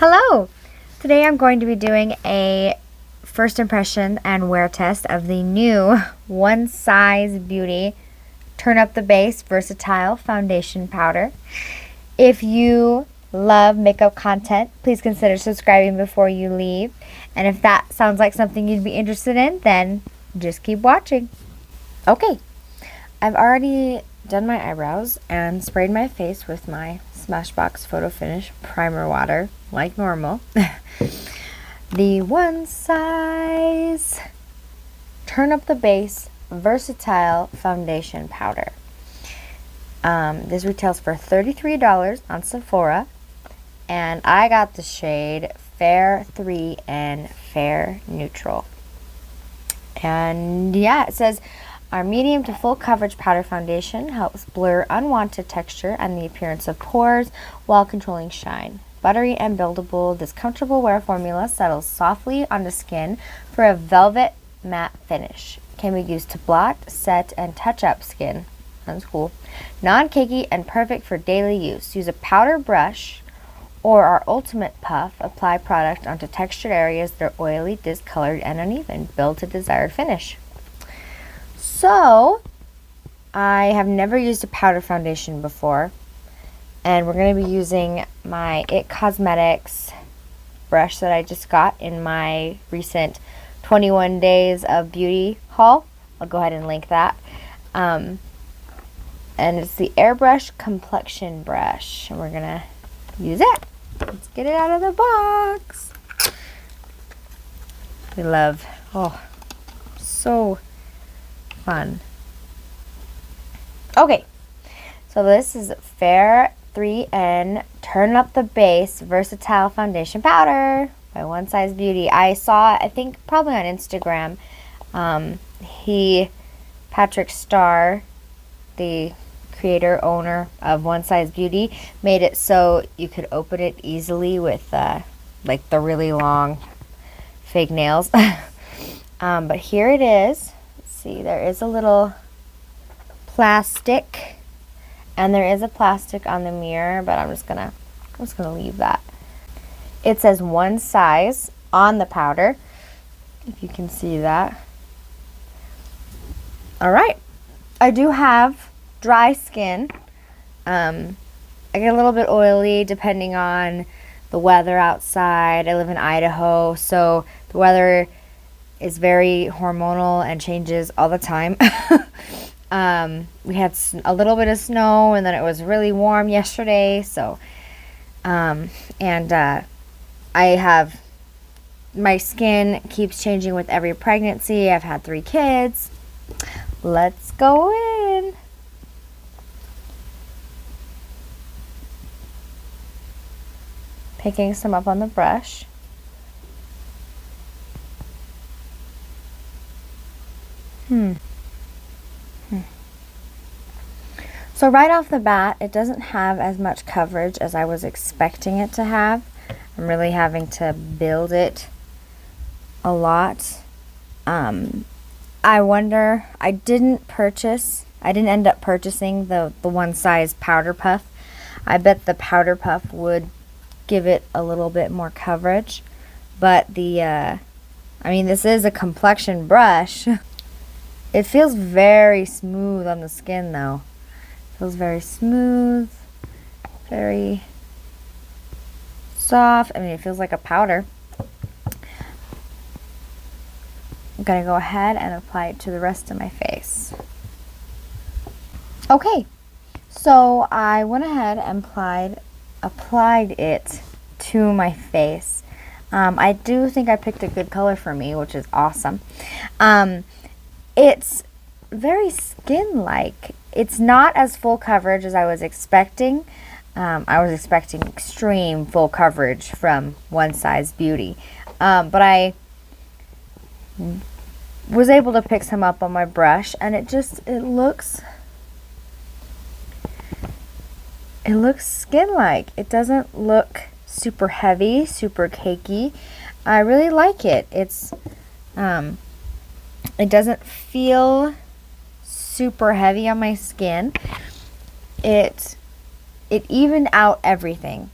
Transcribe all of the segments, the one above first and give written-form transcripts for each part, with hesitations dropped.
Hello! Today I'm going to be doing a first impression and wear test of the new One Size Beauty Turn Up the Base Versatile Foundation Powder. If you love makeup content, please consider subscribing before you leave. And if that sounds like something you'd be interested in, then just keep watching. Okay, I've already done my eyebrows and sprayed my face with my Smashbox Photo Finish primer water like normal. The One Size Turn Up the Base Versatile Foundation Powder. This retails for $33 on Sephora, and I got the shade Fair 3 and Fair Neutral. And yeah, it says our medium to full coverage powder foundation helps blur unwanted texture and the appearance of pores while controlling shine. Buttery and buildable, this comfortable wear formula settles softly on the skin for a velvet matte finish. Can be used to blot, set, and touch up skin. That's cool. Non-cakey and perfect for daily use. Use a powder brush or our ultimate puff. Apply product onto textured areas that are oily, discolored, and uneven. Build to desired finish. So, I have never used a powder foundation before, and we're going to be using my IT Cosmetics brush that I just got in my recent 21 Days of Beauty haul. I'll go ahead and link that. And it's the Airbrush Complexion brush, and we're going to use it. Let's get it out of the box. We love, so fun. Okay, so this is Fair 3N Turn Up the Base Versatile Foundation Powder by One Size Beauty. I saw, I think probably on Instagram, Patrick Starr, the creator, owner of One Size Beauty, made it so you could open it easily with like the really long fake nails. But here it is. Let's see, there is a little plastic, and there is a plastic on the mirror, but I'm just gonna leave that. It says One Size on the powder, if you can see that. All right, I do have dry skin. I get a little bit oily depending on the weather outside. I live in Idaho, so the weather is very hormonal and changes all the time. We had a little bit of snow, and then it was really warm yesterday. So, I have, my skin keeps changing with every pregnancy. I've had 3 kids. Let's go in. Picking some up on the brush. So right off the bat, it doesn't have as much coverage as I was expecting it to have. I'm really having to build it a lot. I wonder, I didn't end up purchasing the One Size powder puff. I bet the powder puff would give it a little bit more coverage. But this is a complexion brush. It feels very smooth on the skin though. Feels very smooth, very soft. It feels like a powder. I'm going to go ahead and apply it to the rest of my face. Okay, so I went ahead and applied it to my face. I do think I picked a good color for me, which is awesome. It's very skin-like. It's not as full coverage as I was expecting. I was expecting extreme full coverage from One Size Beauty. But I was able to pick some up on my brush, and it looks skin-like. It doesn't look super heavy, super cakey. I really like it. It doesn't feel super heavy on my skin. It evened out everything.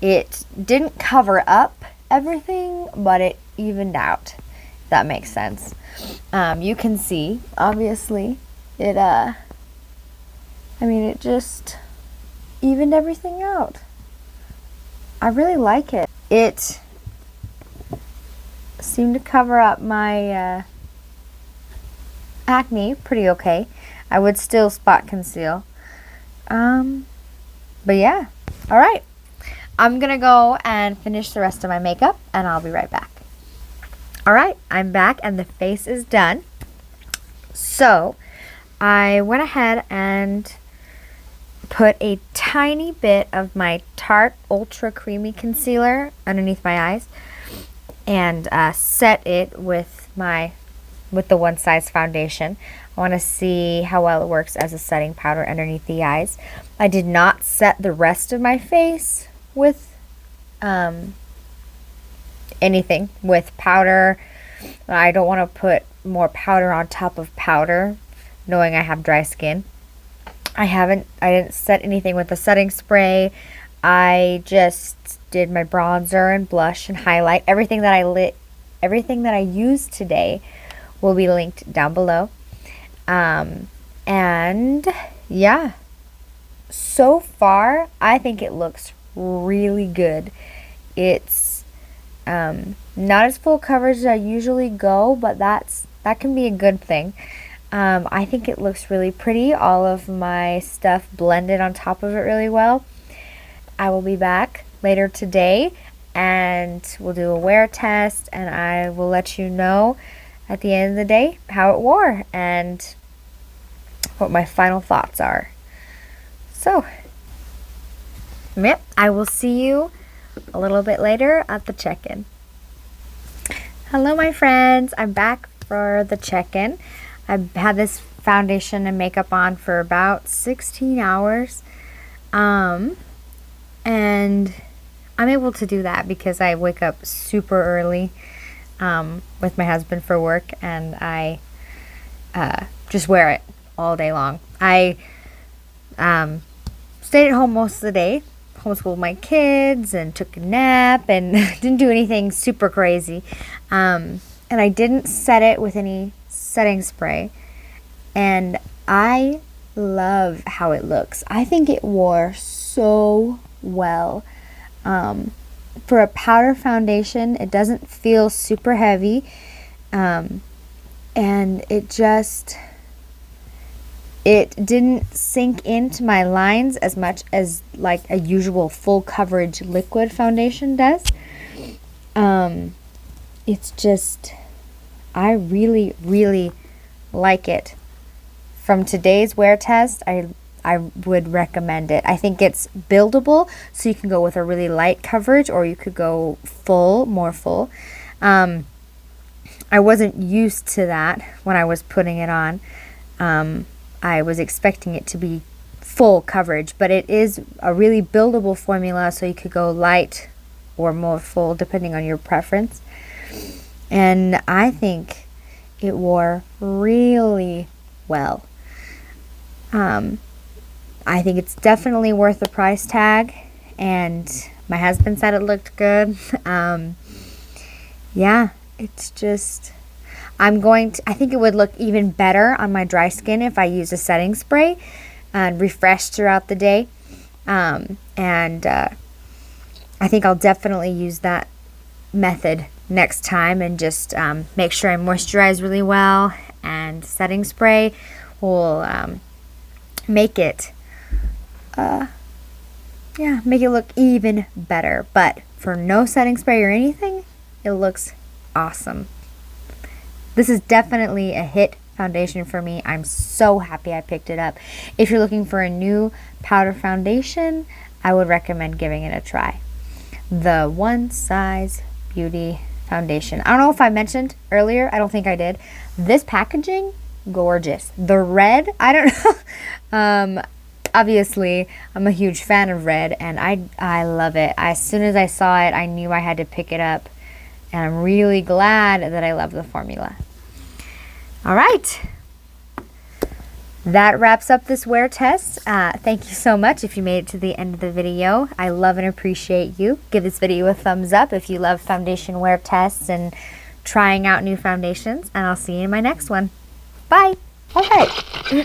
It didn't cover up everything, but it evened out, if that makes sense. You can see, obviously, it just evened everything out. I really like it. It seemed to cover up my acne pretty okay. I would still spot conceal. But yeah. Alright. I'm gonna go and finish the rest of my makeup, and I'll be right back. Alright, I'm back and the face is done. So, I went ahead and put a tiny bit of my Tarte Ultra Creamy Concealer underneath my eyes and set it with the One Size foundation. I want to see how well it works as a setting powder underneath the eyes. I did not set the rest of my face with anything, with powder. I don't want to put more powder on top of powder, knowing I have dry skin. I didn't set anything with a setting spray. I just did my bronzer and blush and highlight. Everything that I used today will be linked down below. And yeah, so far I think it looks really good. It's not as full coverage as I usually go, but that can be a good thing. I think it looks really pretty. All of my stuff blended on top of it really well. I will be back later today and we'll do a wear test, and I will let you know at the end of the day how it wore and what my final thoughts are. So, yep, I will see you a little bit later at the check-in. Hello, my friends. I'm back for the check-in. I've had this foundation and makeup on for about 16 hours. And I'm able to do that because I wake up super early with my husband for work, and I just wear it all day long. I stayed at home most of the day, homeschooled my kids and took a nap and didn't do anything super crazy. And I didn't set it with any setting spray, and I love how it looks. I think it wore so well. For a powder foundation, it doesn't feel super heavy, and it didn't sink into my lines as much as like a usual full coverage liquid foundation does. It's just, I really, really like it. From today's wear test, I would recommend it. I think it's buildable, so you can go with a really light coverage, or you could go more full. I wasn't used to that when I was putting it on. I was expecting it to be full coverage, but it is a really buildable formula, so you could go light or more full depending on your preference. And I think it wore really well. I think it's definitely worth the price tag, and my husband said it looked good. Yeah, it's just, I think it would look even better on my dry skin if I use a setting spray and refresh throughout the day. I think I'll definitely use that method next time and just make sure I moisturize really well, and setting spray will make it look even better. But for no setting spray or anything, it looks awesome. This is definitely a hit foundation for me. I'm so happy I picked it up. If you're looking for a new powder foundation, I would recommend giving it a try. The One Size Beauty foundation. I don't know if I mentioned earlier. I don't think I did. This packaging, gorgeous. The red, I don't know. Obviously, I'm a huge fan of red, and I love it. As soon as I saw it, I knew I had to pick it up, and I'm really glad that I love the formula. All right. That wraps up this wear test. Thank you so much if you made it to the end of the video. I love and appreciate you. Give this video a thumbs up if you love foundation wear tests and trying out new foundations, and I'll see you in my next one. Bye. Okay.